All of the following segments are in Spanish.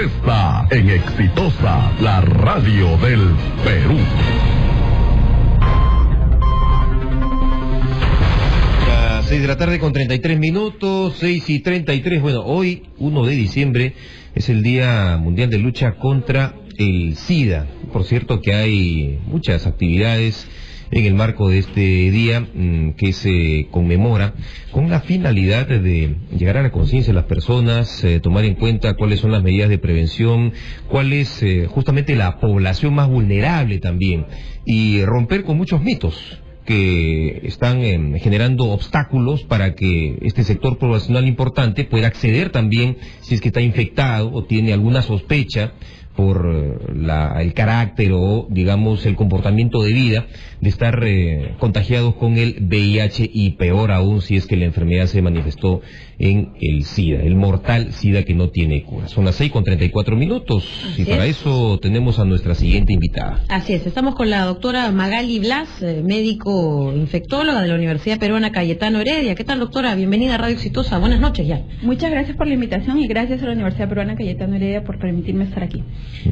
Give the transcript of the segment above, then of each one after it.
Contesta en Exitosa, la radio del Perú. 6 de la tarde con 33 minutos, 6:33. Bueno, hoy, 1 de diciembre, es el Día Mundial de Lucha contra el SIDA. Por cierto que hay muchas actividades en el marco de este día que se conmemora con la finalidad de llegar a la conciencia de las personas, tomar en cuenta cuáles son las medidas de prevención, cuál es justamente la población más vulnerable también, y romper con muchos mitos que están generando obstáculos para que este sector poblacional importante pueda acceder también, si es que está infectado o tiene alguna sospecha por el carácter o, digamos, el comportamiento de vida de estar contagiados con el VIH, y peor aún si es que la enfermedad se manifestó en el SIDA, el mortal SIDA que no tiene cura. Son las 6:34 minutos y para eso tenemos a nuestra siguiente invitada. Así es, estamos con la doctora Magali Blas, médico infectóloga de la Universidad Peruana Cayetano Heredia. ¿Qué tal, doctora? Bienvenida a Radio Exitosa. Buenas noches ya. Muchas gracias por la invitación y gracias a la Universidad Peruana Cayetano Heredia por permitirme estar aquí.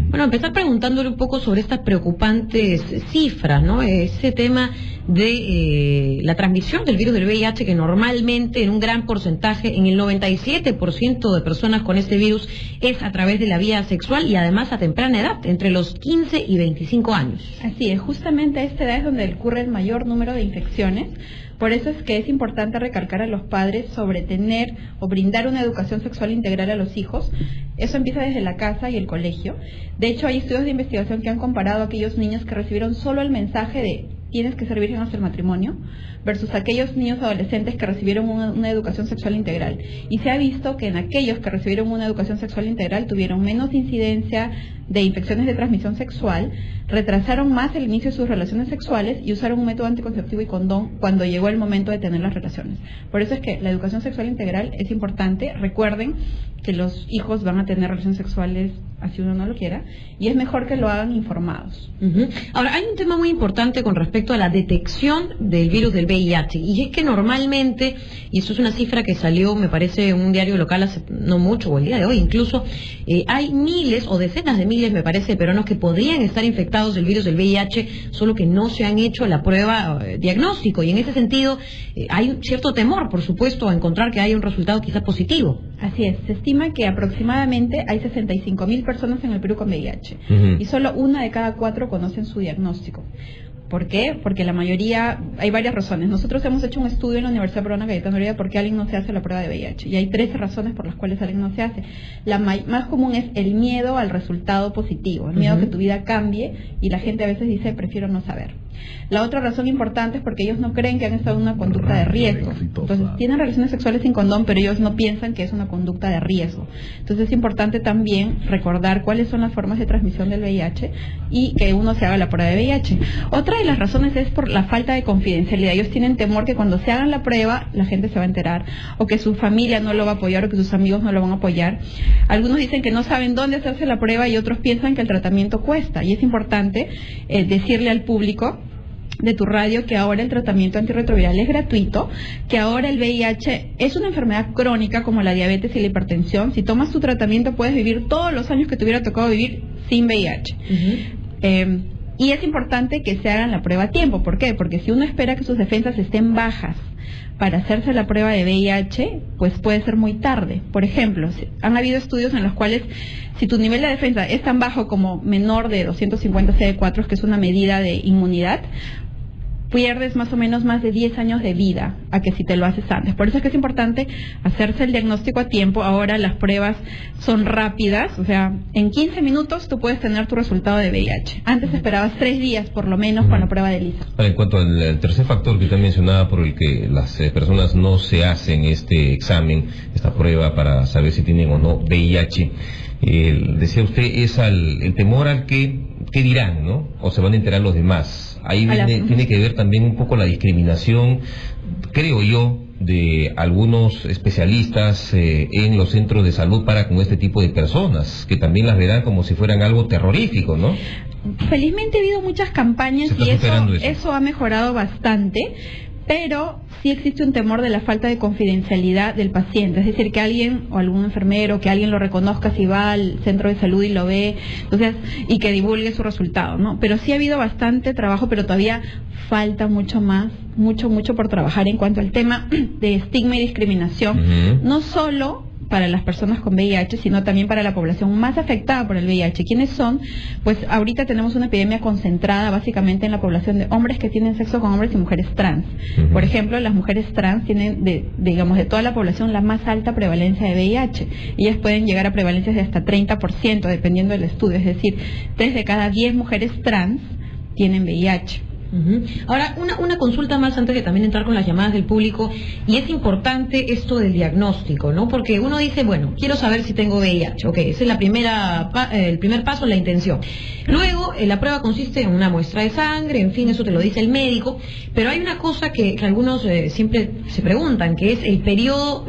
Bueno, empezar preguntándole un poco sobre estas preocupantes cifras, ¿no? Ese tema de la transmisión del virus del VIH, que normalmente en un gran porcentaje, en el 97% de personas con este virus, es a través de la vía sexual y además a temprana edad, entre los 15 y 25 años. Así es, justamente a esta edad es donde ocurre el mayor número de infecciones. Por eso es que es importante recalcar a los padres sobre tener o brindar una educación sexual integral a los hijos. Eso empieza desde la casa y el colegio. De hecho, hay estudios de investigación que han comparado a aquellos niños que recibieron solo el mensaje de tienes que ser virgen hasta el matrimonio versus aquellos niños adolescentes que recibieron una educación sexual integral. Y se ha visto que en aquellos que recibieron una educación sexual integral tuvieron menos incidencia de infecciones de transmisión sexual, retrasaron más el inicio de sus relaciones sexuales y usaron un método anticonceptivo y condón cuando llegó el momento de tener las relaciones. Por eso es que la educación sexual integral es importante. Recuerden que los hijos van a tener relaciones sexuales así uno no lo quiera, y es mejor que lo hagan informados. Ahora, hay un tema muy importante con respecto a la detección del virus del VIH, y es que normalmente, y eso es una cifra que salió, me parece, en un diario local hace no mucho, o el día de hoy incluso, hay miles o decenas de miles, me parece, de peruanos que podrían estar infectados del virus del VIH, solo que no se han hecho la prueba diagnóstico, y en ese sentido hay un cierto temor, por supuesto, a encontrar que haya un resultado quizás positivo. Así es, se estima que aproximadamente hay 65.000 personas en el Perú con VIH, y solo 1 de cada 4 conocen su diagnóstico. ¿Por qué? Porque la mayoría, hay varias razones. Nosotros hemos hecho un estudio en la Universidad Peruana Cayetano Heredia por qué alguien no se hace la prueba de VIH, y hay 13 razones por las cuales alguien no se hace. La más común es el miedo al resultado positivo, el miedo a que tu vida cambie, y la gente a veces dice prefiero no saber. La otra razón importante es porque ellos no creen que han estado en una conducta de riesgo. Entonces tienen relaciones sexuales sin condón, pero ellos no piensan que es una conducta de riesgo. Entonces es importante también recordar cuáles son las formas de transmisión del VIH y que uno se haga la prueba de VIH. Otra de las razones es por la falta de confidencialidad. Ellos tienen temor que cuando se hagan la prueba la gente se va a enterar, o que su familia no lo va a apoyar, o que sus amigos no lo van a apoyar. Algunos dicen que no saben dónde hacerse la prueba y otros piensan que el tratamiento cuesta, y es importante decirle al público de tu radio que ahora el tratamiento antirretroviral es gratuito, que ahora el VIH es una enfermedad crónica como la diabetes y la hipertensión. Si tomas tu tratamiento puedes vivir todos los años que te hubiera tocado vivir sin VIH. Y es importante que se hagan la prueba a tiempo. ¿Por qué? Porque si uno espera que sus defensas estén bajas para hacerse la prueba de VIH, pues puede ser muy tarde. Por ejemplo, han habido estudios en los cuales si tu nivel de defensa es tan bajo como menor de 250 CD4, que es una medida de inmunidad, pierdes más o menos más de 10 años de vida a que si te lo haces antes. Por eso es que es importante hacerse el diagnóstico a tiempo. Ahora las pruebas son rápidas, o sea, en 15 minutos tú puedes tener tu resultado de VIH. Antes esperabas 3 días por lo menos con la prueba de ELISA. En cuanto al tercer factor que usted mencionaba por el que las personas no se hacen este examen, esta prueba para saber si tienen o no VIH, decía usted, es el temor al que dirán, ¿no? O se van a enterar los demás. Ahí tiene que ver también un poco la discriminación, creo yo, de algunos especialistas en los centros de salud para con este tipo de personas, que también las verán como si fueran algo terrorífico, ¿no? Felizmente ha habido muchas campañas y eso ha mejorado bastante, pero sí existe un temor de la falta de confidencialidad del paciente, es decir, que alguien o algún enfermero, que alguien lo reconozca si va al centro de salud y lo ve, entonces, y que divulgue su resultado, ¿no? Pero sí ha habido bastante trabajo, pero todavía falta mucho más, mucho por trabajar en cuanto al tema de estigma y discriminación, no solo para las personas con VIH, sino también para la población más afectada por el VIH. ¿Quiénes son? Pues ahorita tenemos una epidemia concentrada básicamente en la población de hombres que tienen sexo con hombres y mujeres trans. Por ejemplo, las mujeres trans tienen, de toda la población, la más alta prevalencia de VIH. Ellas pueden llegar a prevalencias de hasta 30%, dependiendo del estudio. Es decir, 3 de cada 10 mujeres trans tienen VIH. Ahora, una consulta más antes de también entrar con las llamadas del público, y es importante esto del diagnóstico, ¿no? Porque uno dice, bueno, quiero saber si tengo VIH, ok, ese es el primer paso, la intención. Luego, la prueba consiste en una muestra de sangre, en fin, eso te lo dice el médico, pero hay una cosa que algunos siempre se preguntan, que es el periodo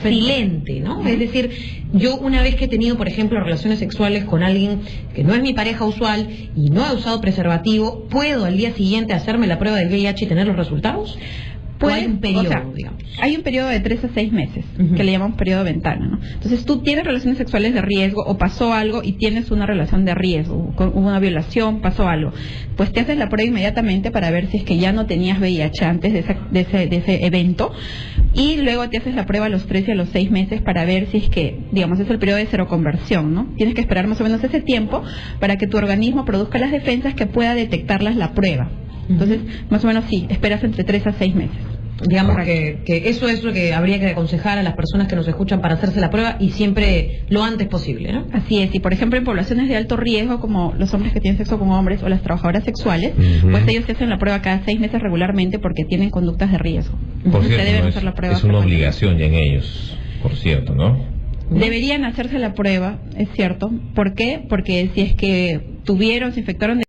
silente, ¿no? Es decir, yo una vez que he tenido, por ejemplo, relaciones sexuales con alguien que no es mi pareja usual y no he usado preservativo, ¿puedo al día siguiente hacerme la prueba del VIH y tener los resultados? Pues, hay un periodo, digamos. Hay un periodo de 3 a 6 meses, que le llamamos periodo de ventana, ¿no? Entonces tú tienes relaciones sexuales de riesgo o pasó algo y tienes una relación de riesgo, hubo una violación, pasó algo. Pues te haces la prueba inmediatamente para ver si es que ya no tenías VIH antes de ese evento, y luego te haces la prueba a los 3 y a los 6 meses para ver si es que, digamos, es el periodo de seroconversión, ¿no? Tienes que esperar más o menos ese tiempo para que tu organismo produzca las defensas que pueda detectarlas la prueba. Entonces, más o menos sí, esperas entre 3 a 6 meses. Digamos que eso es lo que habría que aconsejar a las personas que nos escuchan para hacerse la prueba, y siempre lo antes posible, ¿no? Así es, y por ejemplo en poblaciones de alto riesgo como los hombres que tienen sexo con hombres o las trabajadoras sexuales, pues ellos se hacen la prueba cada 6 meses regularmente porque tienen conductas de riesgo. Por cierto, deben hacer la prueba, es una obligación ya en ellos, por cierto, ¿no? Deberían hacerse la prueba, es cierto. ¿Por qué? Porque si es que se infectaron de